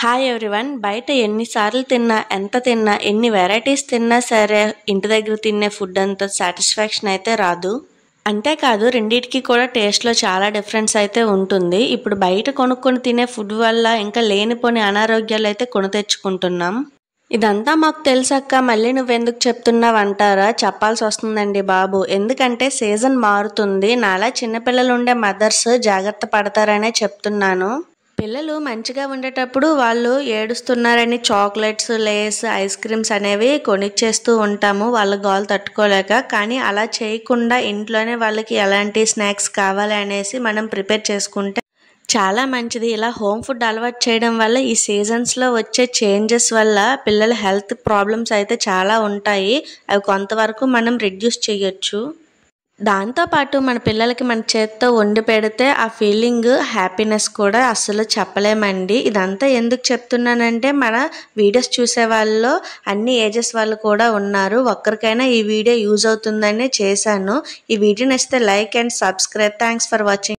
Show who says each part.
Speaker 1: Hi everyone. బయట ఎన్నిసార్లు తిన్నా, ఎంత తిన్నా, ఎన్ని వెరైటీస్ తిన్నా సరే ఇంటి దగ్గర తినే ఫుడ్ అంత సాటిస్ఫాక్షన్ అయితే రాదు. అంతేకాదు రెండిటికి కూడా టేస్ట్లో చాలా డిఫరెన్స్ అయితే ఉంటుంది. ఇప్పుడు బయట కొనుక్కొని తినే ఫుడ్ వల్ల ఇంకా లేనిపోని అనారోగ్యాలు అయితే కొని తెచ్చుకుంటున్నాం. ఇదంతా మాకు తెలుసక్క, మళ్ళీ నువ్వెందుకు చెప్తున్నావు అంటారా? చెప్పాల్సి వస్తుందండి బాబు. ఎందుకంటే సీజన్ మారుతుంది. నాలా చిన్నపిల్లలు ఉండే మదర్స్ జాగ్రత్త పడతారనే చెప్తున్నాను. పిల్లలు మంచిగా ఉండేటప్పుడు వాళ్ళు ఏడుస్తున్నారని చాక్లెట్స్, లేస్, ఐస్ క్రీమ్స్ అనేవి కొనిచ్చేస్తూ ఉంటాము వాళ్ళ గోల తట్టుకోలేక. కానీ అలా చేయకుండా ఇంట్లోనే వాళ్ళకి ఎలాంటి స్నాక్స్ కావాలి అనేసి మనం ప్రిపేర్ చేసుకుంటే చాలా మంచిది. ఇలా హోమ్ ఫుడ్ అలవాటు చేయడం వల్ల ఈ సీజన్స్లో వచ్చే చేంజెస్ వల్ల పిల్లల హెల్త్ ప్రాబ్లమ్స్ అయితే చాలా ఉంటాయి. అవి కొంతవరకు మనం రిడ్యూస్ చేయొచ్చు. దాంతోపాటు మన పిల్లలకి మన చేత్తో వండి పెడితే ఆ ఫీలింగ్, హ్యాపీనెస్ కూడా అస్సలు చెప్పలేమండి. ఇదంతా ఎందుకు చెప్తున్నానంటే మన వీడియోస్ చూసే వాళ్ళలో అన్ని ఏజెస్ వాళ్ళు కూడా ఉన్నారు. ఒక్కరికైనా ఈ వీడియో యూజ్ అవుతుందనే చేశాను. ఈ వీడియో నచ్చితే like and subscribe. Thanks for watching.